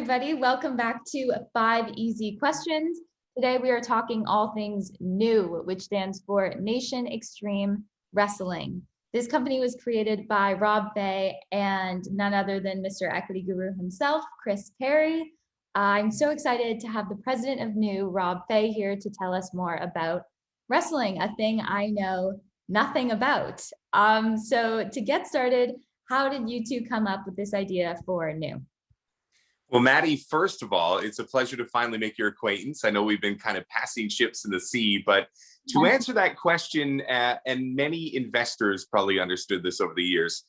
everybody. Welcome back to 5 Easy Questions. Today we are talking all things NEW, which stands for Nation Extreme Wrestling. This company was created by Rob Fai and none other than Mr. Equity Guru himself, Chris Perry. I'm so excited to have the president of NEW, Rob Fai, here to tell us more about wrestling, a thing I know nothing about. So to get started, how did you two come up with this idea for NEW? Well, Maddy, first of all, it's a pleasure to finally make your acquaintance. I know we've been kind of passing ships in the sea, but to answer that question, and many investors probably understood this over the years,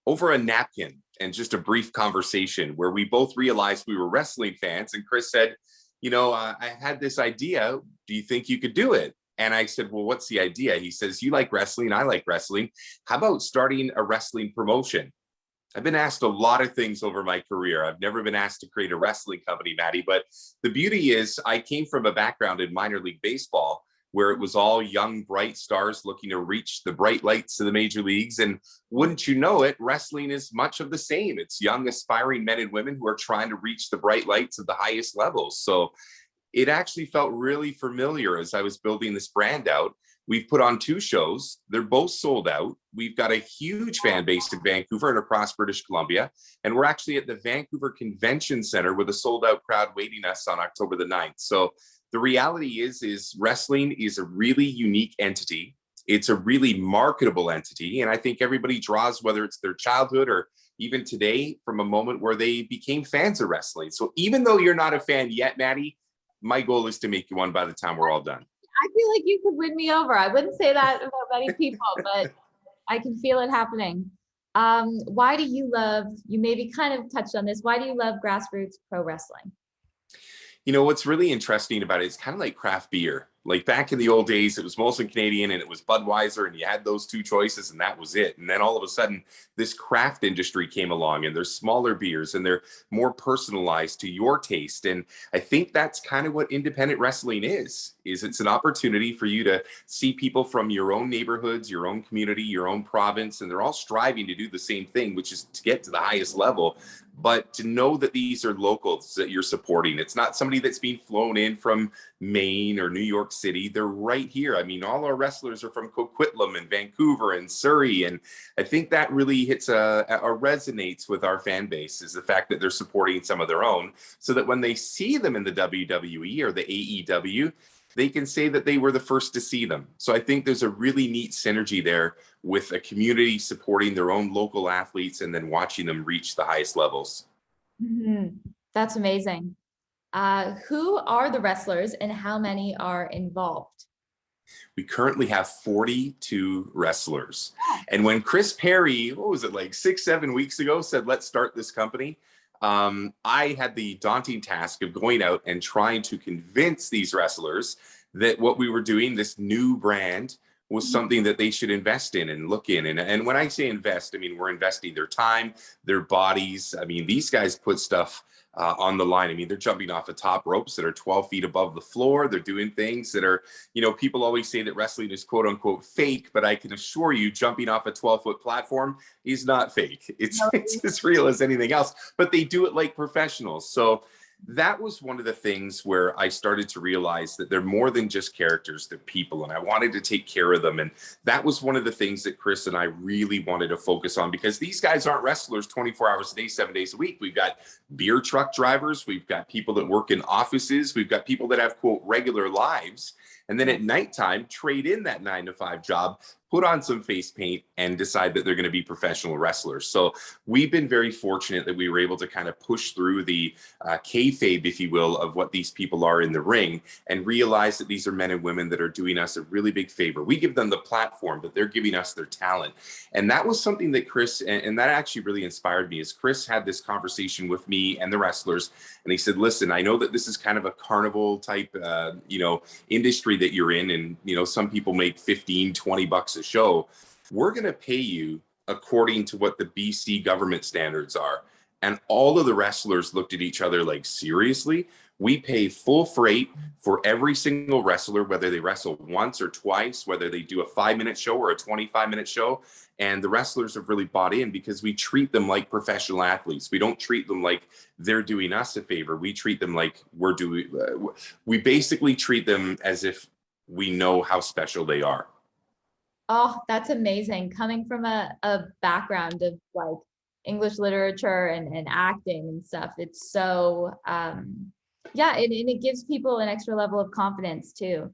over a napkin and just a brief conversation where we both realized we were wrestling fans. And Chris said, you know, I had this idea. Do you think you could do it? And I said, well, what's the idea? He says, you like wrestling, I like wrestling. How about starting a wrestling promotion? I've been asked a lot of things over my career. I've never been asked to create a wrestling company, Maddy, but the beauty is I came from a background in minor league baseball where it was all young, bright stars looking to reach the bright lights of the major leagues. And wouldn't you know it, wrestling is much of the same. It's young, aspiring men and women who are trying to reach the bright lights of the highest levels. So it actually felt really familiar as I was building this brand out. We've put on 2 shows. They're both sold out. We've got a huge fan base in Vancouver and across British Columbia. And we're actually at the Vancouver Convention Center with a sold out crowd waiting us on October the 9th. So the reality is wrestling is a really unique entity. It's a really marketable entity. And I think everybody draws, whether it's their childhood or even today, from a moment where they became fans of wrestling. So even though you're not a fan yet, Maddy, my goal is to make you one by the time we're all done. I feel like you could win me over. I wouldn't say that about many people, but I can feel it happening. Why do you love, you maybe kind of touched on this, why do you love grassroots pro wrestling? You know, what's really interesting about it is kind of like craft beer. Like back in the old days, it was mostly Canadian and it was Budweiser and you had those 2 choices and that was it. And then all of a sudden, this craft industry came along and there's smaller beers and they're more personalized to your taste. And I think that's kind of what independent wrestling is it's an opportunity for you to see people from your own neighborhoods, your own community, your own province, and they're all striving to do the same thing, which is to get to the highest level. But to know that these are locals that you're supporting, it's not somebody that's being flown in from Maine or New York City. They're right here. I mean, all our wrestlers are from Coquitlam and Vancouver and Surrey. And I think that really hits or resonates with our fan base is the fact that they're supporting some of their own so that when they see them in the WWE or the AEW, they can say that they were the first to see them. So I think there's a really neat synergy there with a community supporting their own local athletes and then watching them reach the highest levels. Mm-hmm. That's amazing. Who are the wrestlers and how many are involved? We currently have 42 wrestlers. And when Chris Perry, what was it, like 6-7 weeks ago, said, let's start this company, I had the daunting task of going out and trying to convince these wrestlers that what we were doing, this new brand, was something that they should invest in and look in. And when I say invest, I mean, we're investing their time, their bodies. I mean, these guys put stuff on the line. I mean, they're jumping off of top ropes that are 12 feet above the floor. They're doing things that are, you know, people always say that wrestling is quote unquote fake, but I can assure you jumping off a 12-foot platform is not fake. It's as real as anything else, but they do it like professionals. So that was one of the things where I started to realize that they're more than just characters, they're people, and I wanted to take care of them. And that was one of the things that Chris and I really wanted to focus on, because these guys aren't wrestlers 24 hours a day, 7 days a week. We've got beer truck drivers, we've got people that work in offices, we've got people that have, quote, regular lives, and then at nighttime trade in that 9-to-5 job, put on some face paint, and decide that they're going to be professional wrestlers. So we've been very fortunate that we were able to kind of push through the kayfabe, if you will, of what these people are in the ring and realize that these are men and women that are doing us a really big favor. We give them the platform, but they're giving us their talent. And that was something that Chris, and that actually really inspired me, is Chris had this conversation with me and the wrestlers, and he said, listen, I know that this is kind of a carnival type, industry that you're in, and, some people make $15-20 a show. We're going to pay you according to what the BC government standards are. And all of the wrestlers looked at each other like, seriously? We pay full freight for every single wrestler, whether they wrestle once or twice, whether they do a 5-minute show or a 25-minute show. And the wrestlers have really bought in because we treat them like professional athletes. We don't treat them like they're doing us a favor. We treat them like we basically treat them as if we know how special they are. Oh, that's amazing. Coming from a background of like English literature and acting and stuff, it's so, yeah, and it gives people an extra level of confidence too,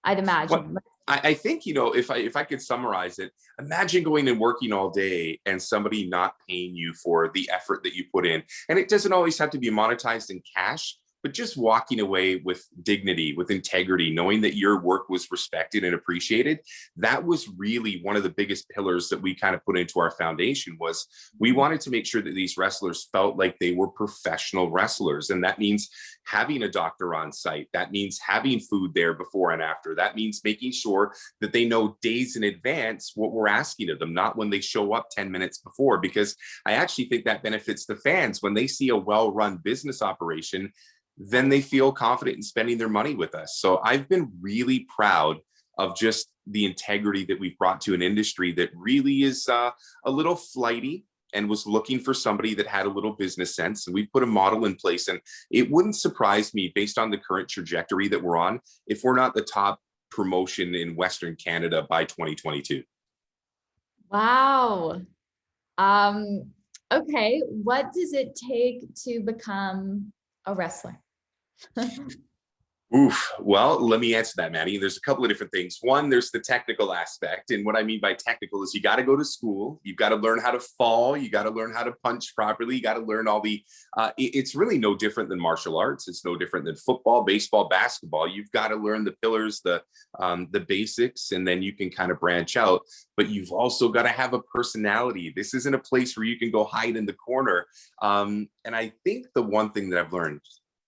I'd imagine. Well, I think, if I could summarize it, imagine going and working all day and somebody not paying you for the effort that you put in. And it doesn't always have to be monetized in cash, but just walking away with dignity, with integrity, knowing that your work was respected and appreciated. That was really one of the biggest pillars that we kind of put into our foundation. Was we wanted to make sure that these wrestlers felt like they were professional wrestlers. And that means having a doctor on site. That means having food there before and after. That means making sure that they know days in advance what we're asking of them, not when they show up 10 minutes before, because I actually think that benefits the fans. When they see a well-run business operation, then they feel confident in spending their money with us. So I've been really proud of just the integrity that we've brought to an industry that really is a little flighty and was looking for somebody that had a little business sense. And we put a model in place, and it wouldn't surprise me, based on the current trajectory that we're on, if we're not the top promotion in Western Canada by 2022. Wow. Okay, what does it take to become a wrestler? Oof. Well, let me answer that, Maddy. There's a couple of different things. One, there's the technical aspect. And what I mean by technical is you got to go to school. You've got to learn how to fall. You got to learn how to punch properly. You got to learn all the, it's really no different than martial arts. It's no different than football, baseball, basketball. You've got to learn the pillars, the basics, and then you can kind of branch out. But you've also got to have a personality. This isn't a place where you can go hide in the corner. And I think the one thing that I've learned,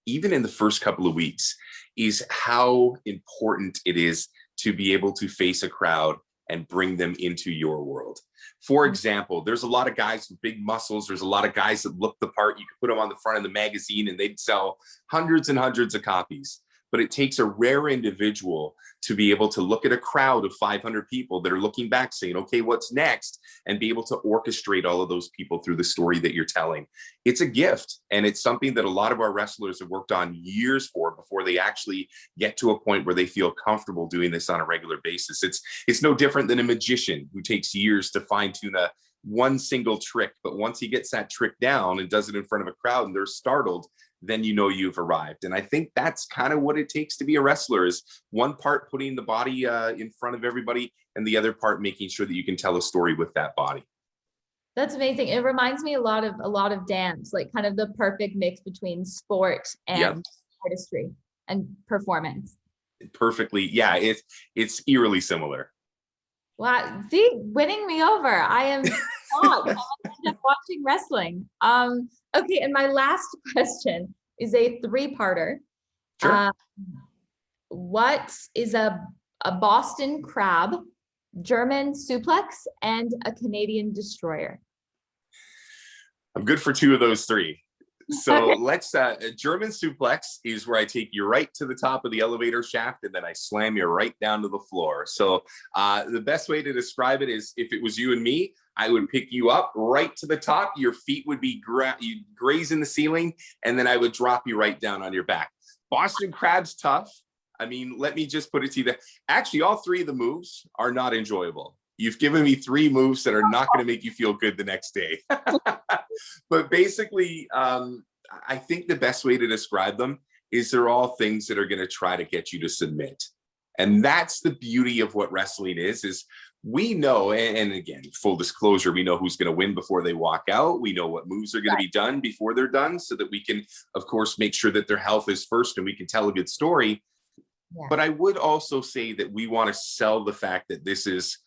even in the first couple of weeks, is how important it is to be able to face a crowd and bring them into your world. For example, there's a lot of guys with big muscles. There's a lot of guys that look the part. You can put them on the front of the magazine and they'd sell hundreds and hundreds of copies. But it takes a rare individual to be able to look at a crowd of 500 people that are looking back saying, okay, what's next? And be able to orchestrate all of those people through the story that you're telling. It's a gift. And it's something that a lot of our wrestlers have worked on years for before they actually get to a point where they feel comfortable doing this on a regular basis. It's no different than a magician who takes years to fine tune one single trick. But once he gets that trick down and does it in front of a crowd and they're startled, then you know you've arrived. And I think that's kind of what it takes to be a wrestler, is one part putting the body in front of everybody and the other part making sure that you can tell a story with that body. That's amazing. It reminds me a lot of dance, like kind of the perfect mix between sport and artistry and performance. Perfectly. Yeah, it's eerily similar. Wow, see, winning me over. I am shocked. I ended up watching wrestling. Okay, and my last question is a three-parter. Sure. What is a Boston crab, German suplex, and a Canadian destroyer? I'm good for two of those three. So let's, a German suplex is where I take you right to the top of the elevator shaft and then I slam you right down to the floor. So the best way to describe it is, if it was you and me, I would pick you up right to the top. Your feet would be you'd graze in the ceiling, and then I would drop you right down on your back. Boston crab's tough. I mean, let me just put it to you that actually all three of the moves are not enjoyable. You've given me three moves that are not going to make you feel good the next day. But basically, I think the best way to describe them is they're all things that are going to try to get you to submit. And that's the beauty of what wrestling is we know, and again, full disclosure, we know who's going to win before they walk out. We know what moves are going to be done before they're done, so that we can, of course, make sure that their health is first and we can tell a good story. Yeah. But I would also say that we want to sell the fact that this is,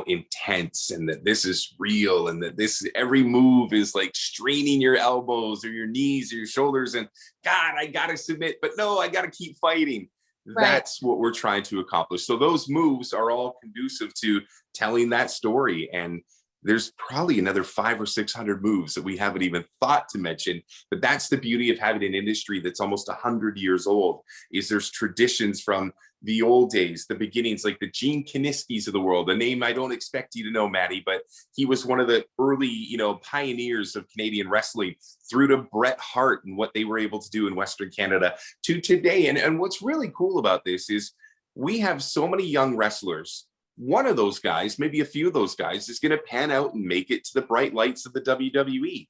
intense, and that this is real, and that every move is like straining your elbows or your knees or your shoulders. And God, I got to submit, but no, I got to keep fighting. Right. That's what we're trying to accomplish. So those moves are all conducive to telling that story. And there's probably another 500 or 600 moves that we haven't even thought to mention. But that's the beauty of having an industry that's almost 100 years old, is there's traditions from the old days, the beginnings, like the Gene Kiniskis of the world, a name I don't expect you to know, Maddy, but he was one of the early, pioneers of Canadian wrestling, through to Bret Hart and what they were able to do in Western Canada to today. And what's really cool about this is we have so many young wrestlers. One of those guys, maybe a few of those guys, is going to pan out and make it to the bright lights of the WWE.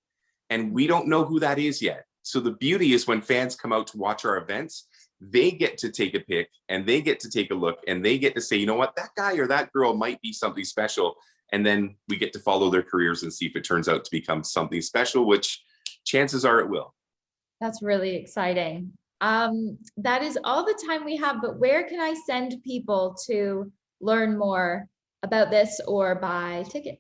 And we don't know who that is yet. So the beauty is when fans come out to watch our events, they get to take a pick and they get to take a look and they get to say, you know what, that guy or that girl might be something special. And then we get to follow their careers and see if it turns out to become something special, which chances are it will. That's really exciting. That is all the time we have, but where can I send people to learn more about this or buy tickets?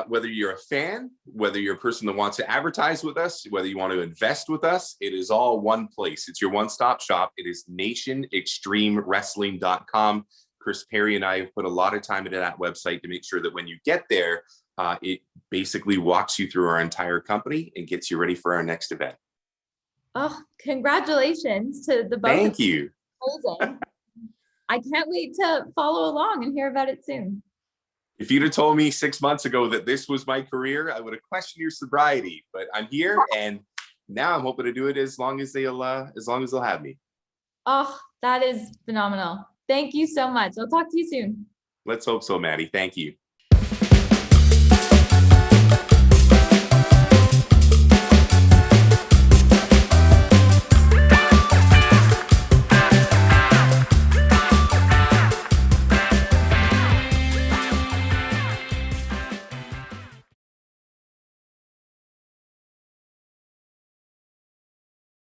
Whether you're a fan, whether you're a person that wants to advertise with us, whether you want to invest with us, it is all one place. It's your one-stop shop. It is nationextremewrestling.com. Chris Perry and I have put a lot of time into that website to make sure that when you get there, it basically walks you through our entire company and gets you ready for our next event. Oh, congratulations to the both. Thank you. Amazing. I can't wait to follow along and hear about it soon. If you'd have told me 6 months ago that this was my career, I would have questioned your sobriety. But I'm here, and now I'm hoping to do it as long as they'll have me. Oh, that is phenomenal. Thank you so much. I'll talk to you soon. Let's hope so, Maddy. Thank you.